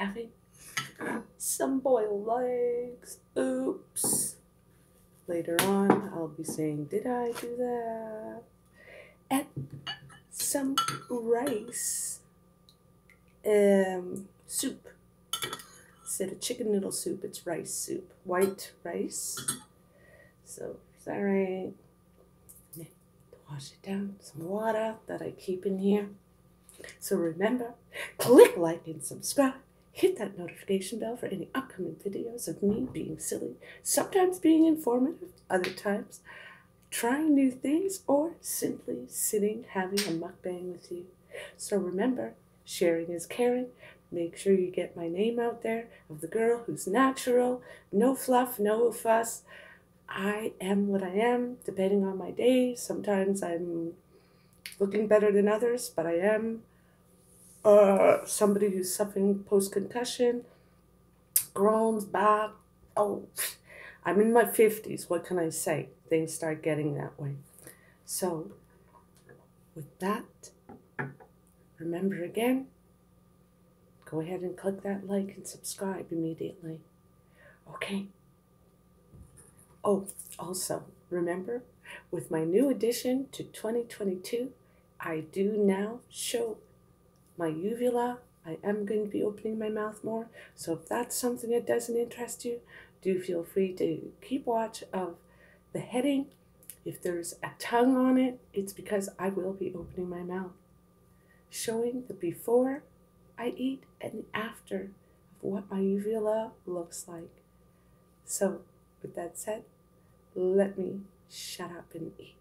having some boiled legs. Oops. Later on, I'll be saying, did I do that? And some rice soup. Instead of chicken noodle soup, it's rice soup. White rice. So, is that right? Wash it down. Some water that I keep in here. So remember, click like and subscribe. Hit that notification bell for any upcoming videos of me being silly, sometimes being informative, other times trying new things, or simply sitting having a mukbang with you. So remember, sharing is caring. Make sure you get my name out there of the girl who's natural, no fluff, no fuss. I am what I am, depending on my day. Sometimes I'm looking better than others, but I am somebody who's suffering post-concussion, groans, back. Oh, I'm in my 50s. What can I say? Things start getting that way. So, with that, remember again, go ahead and click that like and subscribe immediately. Okay. Oh, also, remember, with my new addition to 2022, I do now show my uvula. I am going to be opening my mouth more. So if that's something that doesn't interest you, do feel free to keep watch of the heading. If there's a tongue on it, it's because I will be opening my mouth, showing the before I eat and the after of what my uvula looks like. So with that said, let me shut up and eat.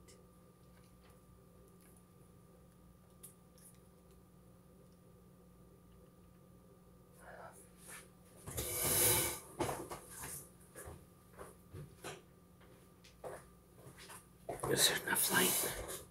Is there enough light?